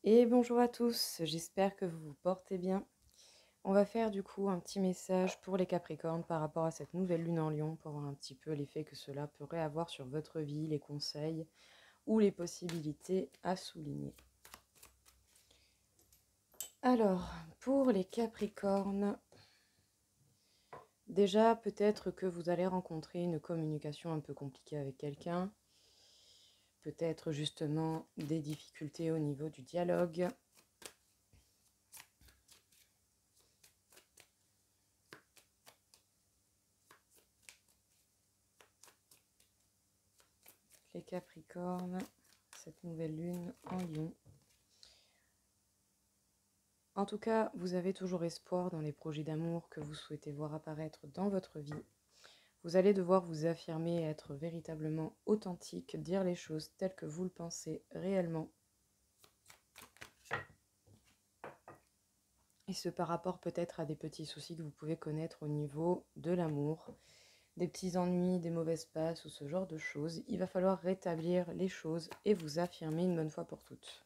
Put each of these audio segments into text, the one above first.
Et bonjour à tous, j'espère que vous vous portez bien. On va faire du coup un petit message pour les Capricornes par rapport à cette nouvelle lune en Lion pour voir un petit peu l'effet que cela pourrait avoir sur votre vie, les conseils ou les possibilités à souligner. Alors, pour les Capricornes, déjà peut-être que vous allez rencontrer une communication un peu compliquée avec quelqu'un, peut-être justement des difficultés au niveau du dialogue. Les Capricornes, cette nouvelle lune en Lion. En tout cas, vous avez toujours espoir dans les projets d'amour que vous souhaitez voir apparaître dans votre vie. Vous allez devoir vous affirmer, être véritablement authentique, dire les choses telles que vous le pensez réellement. Et ce par rapport peut-être à des petits soucis que vous pouvez connaître au niveau de l'amour, des petits ennuis, des mauvaises passes ou ce genre de choses. Il va falloir rétablir les choses et vous affirmer une bonne fois pour toutes.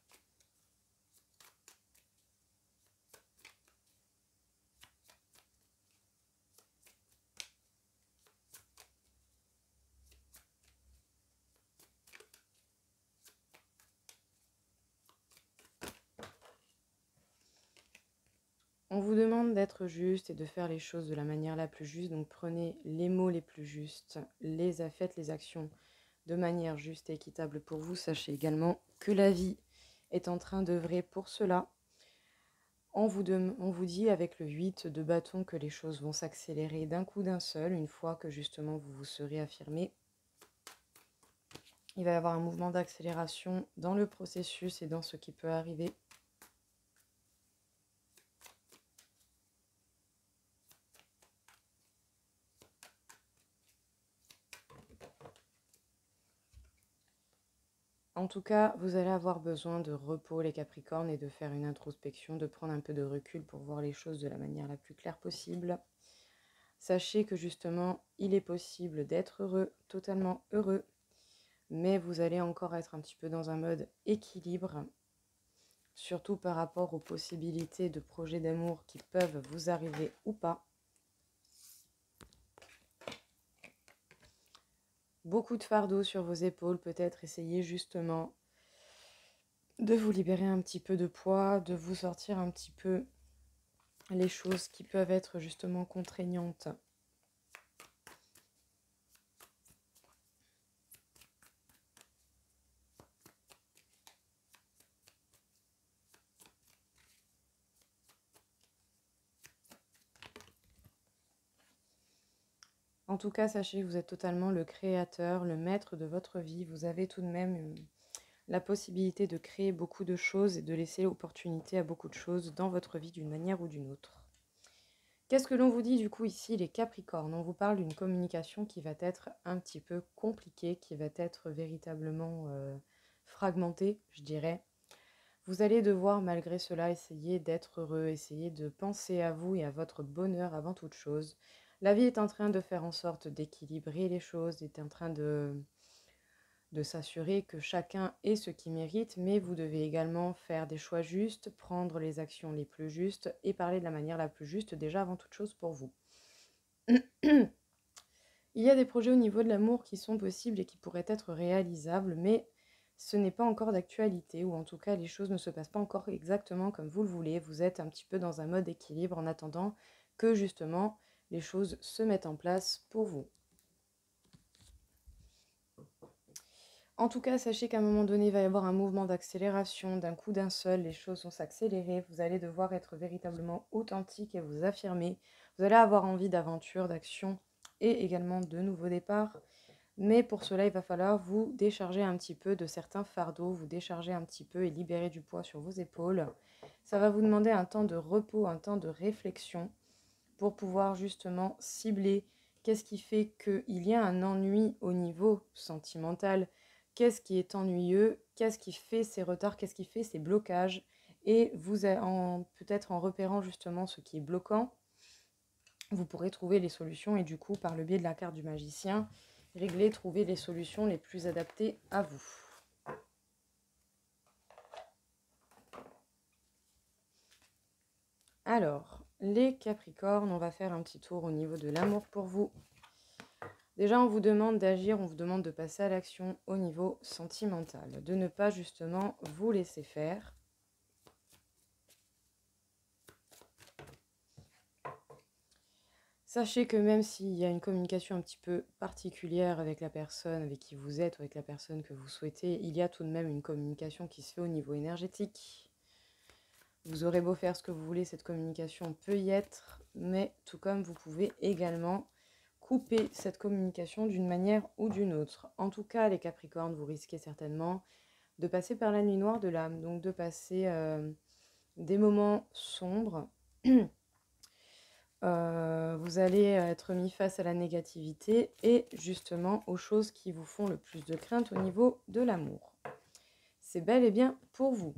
On vous demande d'être juste et de faire les choses de la manière la plus juste, donc prenez les mots les plus justes, faites les actions de manière juste et équitable pour vous. Sachez également que la vie est en train d'œuvrer pour cela. On vous dit avec le 8 de bâton que les choses vont s'accélérer d'un coup d'un seul, une fois que justement vous vous serez affirmé. Il va y avoir un mouvement d'accélération dans le processus et dans ce qui peut arriver. En tout cas, vous allez avoir besoin de repos, les Capricornes, et de faire une introspection, de prendre un peu de recul pour voir les choses de la manière la plus claire possible. Sachez que justement, il est possible d'être heureux, totalement heureux, mais vous allez encore être un petit peu dans un mode équilibre, surtout par rapport aux possibilités de projets d'amour qui peuvent vous arriver ou pas. Beaucoup de fardeau sur vos épaules, peut-être essayez justement de vous libérer un petit peu de poids, de vous sortir un petit peu les choses qui peuvent être justement contraignantes. En tout cas, sachez que vous êtes totalement le créateur, le maître de votre vie. Vous avez tout de même la possibilité de créer beaucoup de choses et de laisser l'opportunité à beaucoup de choses dans votre vie d'une manière ou d'une autre. Qu'est-ce que l'on vous dit du coup ici, les Capricornes? On vous parle d'une communication qui va être un petit peu compliquée, qui va être véritablement fragmentée, je dirais. Vous allez devoir malgré cela essayer d'être heureux, essayer de penser à vous et à votre bonheur avant toute chose. La vie est en train de faire en sorte d'équilibrer les choses, est en train de s'assurer que chacun ait ce qu'il mérite, mais vous devez également faire des choix justes, prendre les actions les plus justes et parler de la manière la plus juste déjà avant toute chose pour vous. Il y a des projets au niveau de l'amour qui sont possibles et qui pourraient être réalisables, mais ce n'est pas encore d'actualité, ou en tout cas les choses ne se passent pas encore exactement comme vous le voulez. Vous êtes un petit peu dans un mode équilibre en attendant que justement les choses se mettent en place pour vous. En tout cas, sachez qu'à un moment donné, il va y avoir un mouvement d'accélération, d'un coup d'un seul, les choses vont s'accélérer, vous allez devoir être véritablement authentique et vous affirmer. Vous allez avoir envie d'aventure, d'action et également de nouveaux départs. Mais pour cela, il va falloir vous décharger un petit peu de certains fardeaux, vous décharger un petit peu et libérer du poids sur vos épaules. Ça va vous demander un temps de repos, un temps de réflexion pour pouvoir justement cibler qu'est-ce qui fait qu'il y a un ennui au niveau sentimental, qu'est-ce qui est ennuyeux, qu'est-ce qui fait ces retards, qu'est-ce qui fait ces blocages. Et vous, peut-être en repérant justement ce qui est bloquant, vous pourrez trouver les solutions et du coup, par le biais de la carte du magicien, régler, trouver les solutions les plus adaptées à vous. Alors, les Capricornes, on va faire un petit tour au niveau de l'amour pour vous. Déjà, on vous demande d'agir, on vous demande de passer à l'action au niveau sentimental, de ne pas justement vous laisser faire. Sachez que même s'il y a une communication un petit peu particulière avec la personne avec qui vous êtes ou avec la personne que vous souhaitez, il y a tout de même une communication qui se fait au niveau énergétique. Vous aurez beau faire ce que vous voulez, cette communication peut y être, mais tout comme vous pouvez également couper cette communication d'une manière ou d'une autre. En tout cas, les Capricornes, vous risquez certainement de passer par la nuit noire de l'âme, donc de passer des moments sombres. Vous allez être mis face à la négativité et justement aux choses qui vous font le plus de crainte au niveau de l'amour. C'est bel et bien pour vous.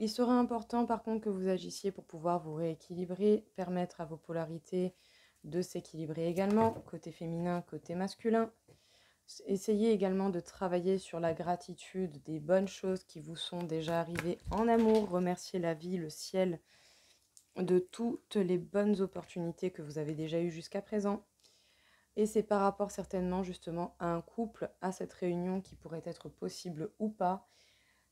Il sera important par contre que vous agissiez pour pouvoir vous rééquilibrer, permettre à vos polarités de s'équilibrer également, côté féminin, côté masculin. Essayez également de travailler sur la gratitude des bonnes choses qui vous sont déjà arrivées en amour. Remerciez la vie, le ciel, de toutes les bonnes opportunités que vous avez déjà eues jusqu'à présent. Et c'est par rapport certainement justement à un couple, à cette réunion qui pourrait être possible ou pas.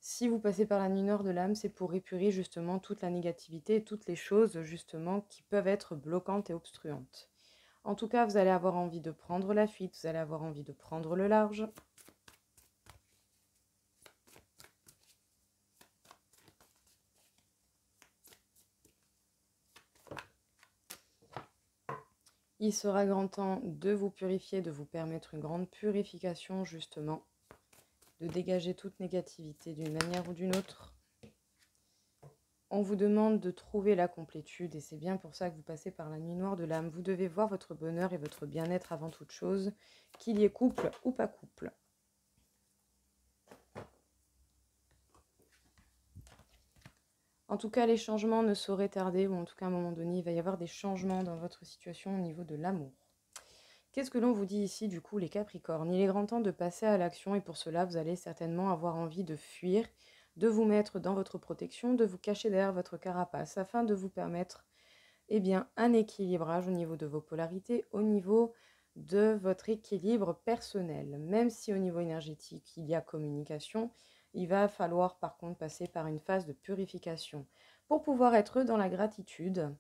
Si vous passez par la nuit noire de l'âme, c'est pour épurer justement toute la négativité et toutes les choses justement qui peuvent être bloquantes et obstruantes. En tout cas, vous allez avoir envie de prendre la fuite, vous allez avoir envie de prendre le large. Il sera grand temps de vous purifier, de vous permettre une grande purification justement, de dégager toute négativité d'une manière ou d'une autre. On vous demande de trouver la complétude et c'est bien pour ça que vous passez par la nuit noire de l'âme. Vous devez voir votre bonheur et votre bien-être avant toute chose, qu'il y ait couple ou pas couple. En tout cas, les changements ne sauraient tarder, ou en tout cas à un moment donné, il va y avoir des changements dans votre situation au niveau de l'amour. Qu'est-ce que l'on vous dit ici du coup les Capricornes? Il est grand temps de passer à l'action et pour cela, vous allez certainement avoir envie de fuir, de vous mettre dans votre protection, de vous cacher derrière votre carapace afin de vous permettre un équilibrage au niveau de vos polarités, au niveau de votre équilibre personnel. Même si au niveau énergétique, il y a communication, il va falloir par contre passer par une phase de purification pour pouvoir être dans la gratitude.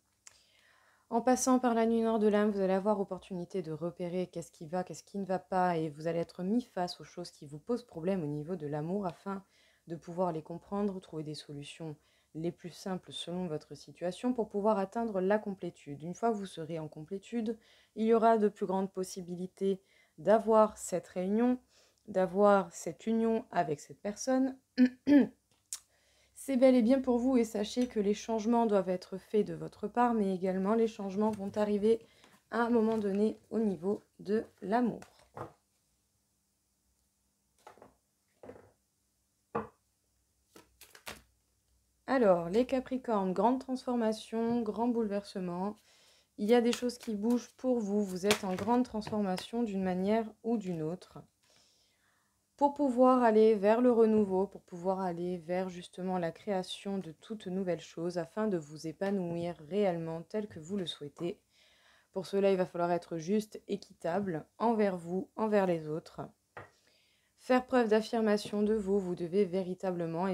En passant par la nuit noire de l'âme, vous allez avoir opportunité de repérer qu'est-ce qui va, qu'est-ce qui ne va pas, et vous allez être mis face aux choses qui vous posent problème au niveau de l'amour afin de pouvoir les comprendre, trouver des solutions les plus simples selon votre situation pour pouvoir atteindre la complétude. Une fois que vous serez en complétude, il y aura de plus grandes possibilités d'avoir cette réunion, d'avoir cette union avec cette personne. C'est bel et bien pour vous et sachez que les changements doivent être faits de votre part, mais également les changements vont arriver à un moment donné au niveau de l'amour. Alors, les Capricornes, grande transformation, grand bouleversement. Il y a des choses qui bougent pour vous. Vous êtes en grande transformation d'une manière ou d'une autre. Pour pouvoir aller vers le renouveau, pour pouvoir aller vers justement la création de toutes nouvelles choses afin de vous épanouir réellement tel que vous le souhaitez. Pour cela, il va falloir être juste, équitable envers vous, envers les autres. Faire preuve d'affirmation de vous, vous devez véritablement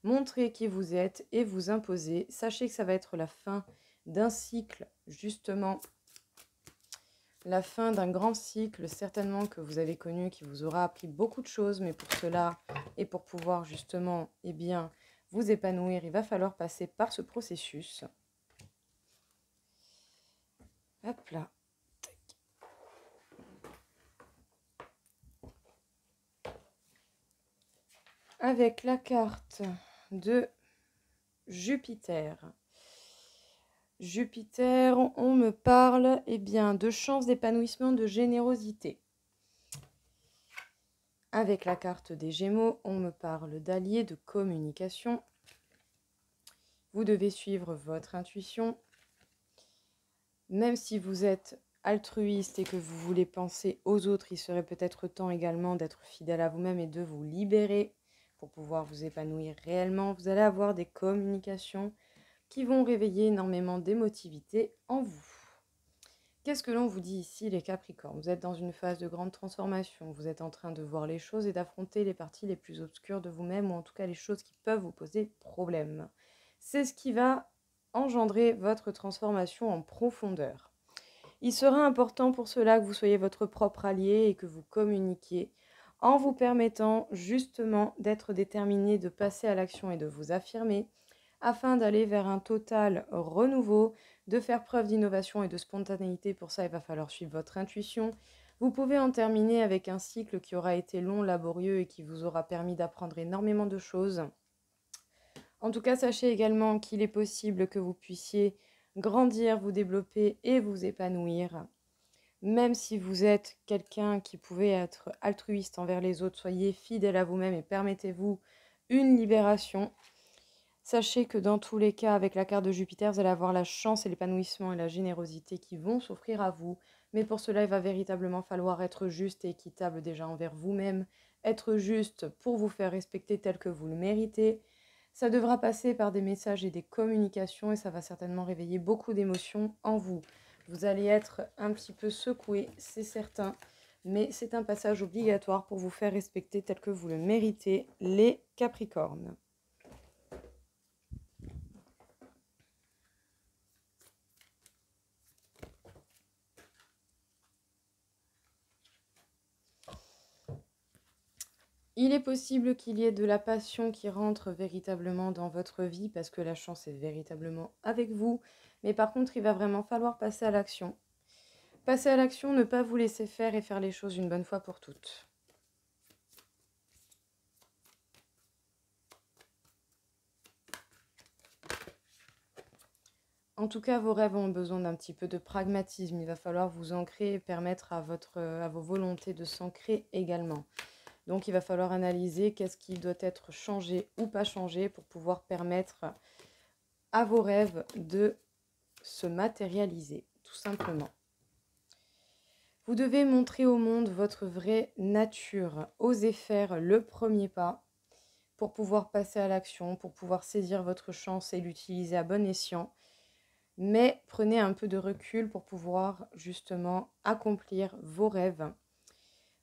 montrer qui vous êtes et vous imposer. Sachez que ça va être la fin d'un cycle, justement, la fin d'un grand cycle, certainement que vous avez connu, qui vous aura appris beaucoup de choses, mais pour cela et pour pouvoir justement, vous épanouir, il va falloir passer par ce processus. Hop là. Avec la carte de Jupiter. Jupiter, on me parle de chance, d'épanouissement, de générosité. Avec la carte des Gémeaux, on me parle d'alliés, de communication. Vous devez suivre votre intuition. Même si vous êtes altruiste et que vous voulez penser aux autres, il serait peut-être temps également d'être fidèle à vous-même et de vous libérer pour pouvoir vous épanouir réellement. Vous allez avoir des communications qui vont réveiller énormément d'émotivité en vous. Qu'est-ce que l'on vous dit ici, les Capricornes? Vous êtes dans une phase de grande transformation, vous êtes en train de voir les choses et d'affronter les parties les plus obscures de vous-même, ou en tout cas les choses qui peuvent vous poser problème. C'est ce qui va engendrer votre transformation en profondeur. Il sera important pour cela que vous soyez votre propre allié et que vous communiquiez en vous permettant justement d'être déterminé, de passer à l'action et de vous affirmer afin d'aller vers un total renouveau, de faire preuve d'innovation et de spontanéité. Pour ça, il va falloir suivre votre intuition. Vous pouvez en terminer avec un cycle qui aura été long, laborieux et qui vous aura permis d'apprendre énormément de choses. En tout cas, sachez également qu'il est possible que vous puissiez grandir, vous développer et vous épanouir. Même si vous êtes quelqu'un qui pouvait être altruiste envers les autres, soyez fidèle à vous-même et permettez-vous une libération. Sachez que dans tous les cas, avec la carte de Jupiter, vous allez avoir la chance et l'épanouissement et la générosité qui vont s'offrir à vous. Mais pour cela, il va véritablement falloir être juste et équitable déjà envers vous-même, être juste pour vous faire respecter tel que vous le méritez. Ça devra passer par des messages et des communications et ça va certainement réveiller beaucoup d'émotions en vous. Vous allez être un petit peu secoué, c'est certain, mais c'est un passage obligatoire pour vous faire respecter tel que vous le méritez, les Capricornes. Il est possible qu'il y ait de la passion qui rentre véritablement dans votre vie parce que la chance est véritablement avec vous. Mais par contre, il va vraiment falloir passer à l'action. Passer à l'action, ne pas vous laisser faire et faire les choses une bonne fois pour toutes. En tout cas, vos rêves ont besoin d'un petit peu de pragmatisme. Il va falloir vous ancrer et permettre à vos volontés de s'ancrer également. Donc il va falloir analyser qu'est-ce qui doit être changé ou pas changé pour pouvoir permettre à vos rêves de se matérialiser, tout simplement. Vous devez montrer au monde votre vraie nature. Osez faire le premier pas pour pouvoir passer à l'action, pour pouvoir saisir votre chance et l'utiliser à bon escient. Mais prenez un peu de recul pour pouvoir justement accomplir vos rêves.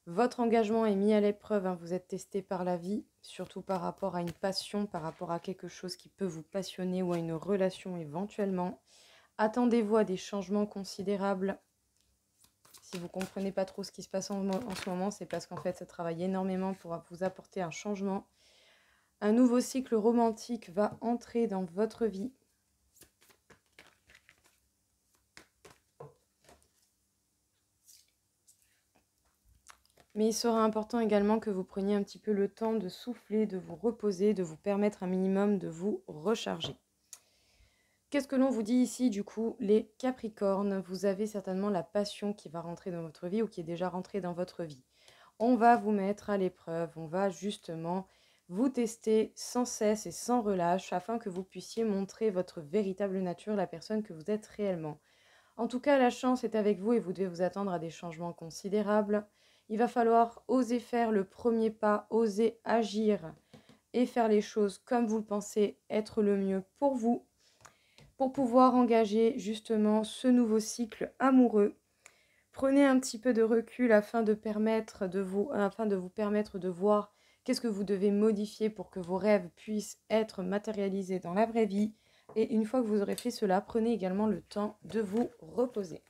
Votre engagement est mis à l'épreuve, hein. Vous êtes testé par la vie, surtout par rapport à une passion, par rapport à quelque chose qui peut vous passionner ou à une relation éventuellement. Attendez-vous à des changements considérables. Si vous ne comprenez pas trop ce qui se passe en ce moment, c'est parce qu'en fait, ça travaille énormément pour vous apporter un changement. Un nouveau cycle romantique va entrer dans votre vie. Mais il sera important également que vous preniez un petit peu le temps de souffler, de vous reposer, de vous permettre un minimum de vous recharger. Qu'est-ce que l'on vous dit ici du coup, les Capricornes? Vous avez certainement la passion qui va rentrer dans votre vie ou qui est déjà rentrée dans votre vie. On va vous mettre à l'épreuve, on va justement vous tester sans cesse et sans relâche afin que vous puissiez montrer votre véritable nature, la personne que vous êtes réellement. En tout cas, la chance est avec vous et vous devez vous attendre à des changements considérables. Il va falloir oser faire le premier pas, oser agir et faire les choses comme vous le pensez être le mieux pour vous, pour pouvoir engager justement ce nouveau cycle amoureux. Prenez un petit peu de recul afin de vous permettre de voir qu'est-ce que vous devez modifier pour que vos rêves puissent être matérialisés dans la vraie vie. Et une fois que vous aurez fait cela, prenez également le temps de vous reposer.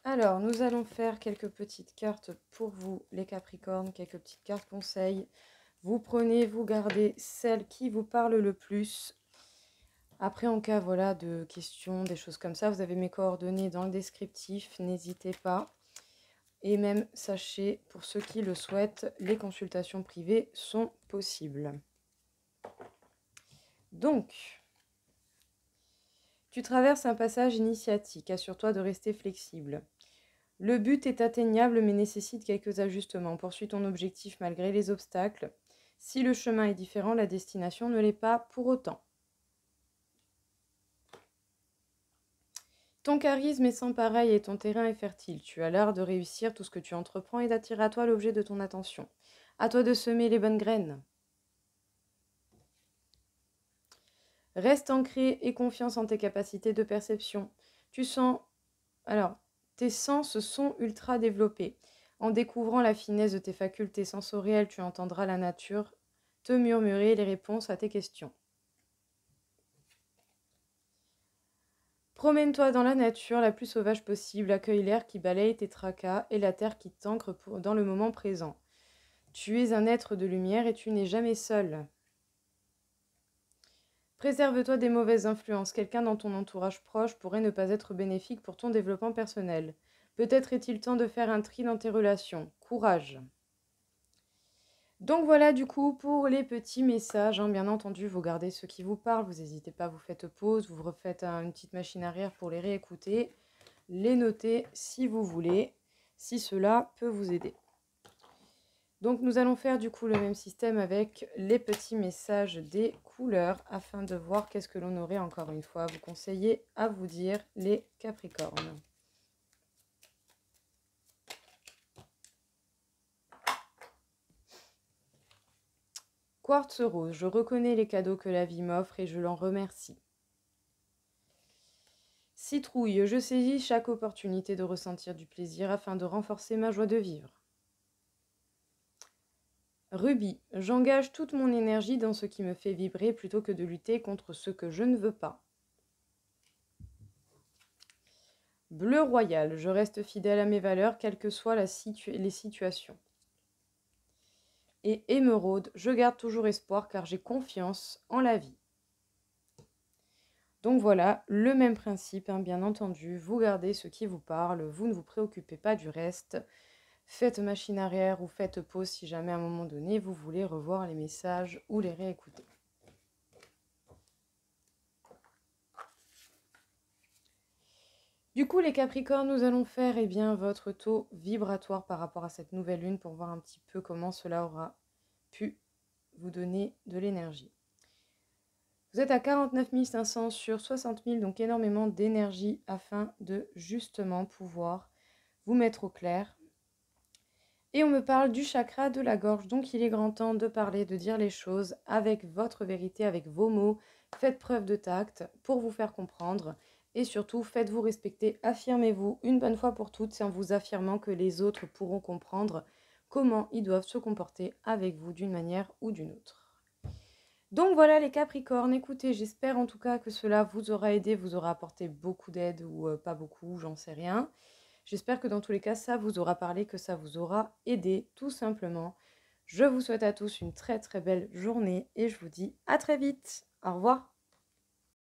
Alors, nous allons faire quelques petites cartes pour vous, les Capricornes, quelques petites cartes conseils. Vous prenez, vous gardez celle qui vous parle le plus. Après, en cas voilà, de questions, des choses comme ça, vous avez mes coordonnées dans le descriptif, n'hésitez pas. Et même, sachez, pour ceux qui le souhaitent, les consultations privées sont possibles. Donc, tu traverses un passage initiatique, assure-toi de rester flexible. Le but est atteignable mais nécessite quelques ajustements. Poursuis ton objectif malgré les obstacles. Si le chemin est différent, la destination ne l'est pas pour autant. Ton charisme est sans pareil et ton terrain est fertile. Tu as l'art de réussir tout ce que tu entreprends et d'attirer à toi l'objet de ton attention. À toi de semer les bonnes graines. Reste ancré et confiance en tes capacités de perception. Tu sens... Alors, tes sens sont ultra développés. En découvrant la finesse de tes facultés sensorielles, tu entendras la nature te murmurer les réponses à tes questions. Promène-toi dans la nature la plus sauvage possible, accueille l'air qui balaye tes tracas et la terre qui t'ancre dans le moment présent. Tu es un être de lumière et tu n'es jamais seul. Préserve-toi des mauvaises influences. Quelqu'un dans ton entourage proche pourrait ne pas être bénéfique pour ton développement personnel. Peut-être est-il temps de faire un tri dans tes relations. Courage. Donc voilà du coup pour les petits messages, hein. Bien entendu, vous gardez ceux qui vous parlent, vous n'hésitez pas, vous faites pause, vous refaites une petite machine arrière pour les réécouter, les noter si vous voulez, si cela peut vous aider. Donc nous allons faire du coup le même système avec les petits messages des couleurs afin de voir qu'est-ce que l'on aurait encore une fois à vous conseiller, à vous dire les Capricornes. Quartz rose, je reconnais les cadeaux que la vie m'offre et je l'en remercie. Citrouille, je saisis chaque opportunité de ressentir du plaisir afin de renforcer ma joie de vivre. Rubis, j'engage toute mon énergie dans ce qui me fait vibrer plutôt que de lutter contre ce que je ne veux pas. Bleu royal, je reste fidèle à mes valeurs, quelles que soient les situations. Et émeraude, je garde toujours espoir car j'ai confiance en la vie. Donc voilà, le même principe, hein, bien entendu, vous gardez ce qui vous parle, vous ne vous préoccupez pas du reste. Faites machine arrière ou faites pause si jamais à un moment donné vous voulez revoir les messages ou les réécouter. Du coup, les Capricornes, nous allons faire votre taux vibratoire par rapport à cette nouvelle lune pour voir un petit peu comment cela aura pu vous donner de l'énergie. Vous êtes à 49 500 sur 60 000, donc énormément d'énergie afin de justement pouvoir vous mettre au clair. Et on me parle du chakra de la gorge, donc il est grand temps de parler, de dire les choses avec votre vérité, avec vos mots. Faites preuve de tact pour vous faire comprendre et surtout faites-vous respecter, affirmez-vous une bonne fois pour toutes en vous affirmant que les autres pourront comprendre comment ils doivent se comporter avec vous d'une manière ou d'une autre. Donc voilà les Capricornes, écoutez, j'espère en tout cas que cela vous aura aidé, vous aura apporté beaucoup d'aide ou pas beaucoup, j'en sais rien. J'espère que dans tous les cas, ça vous aura parlé, que ça vous aura aidé, tout simplement. Je vous souhaite à tous une très très belle journée et je vous dis à très vite. Au revoir.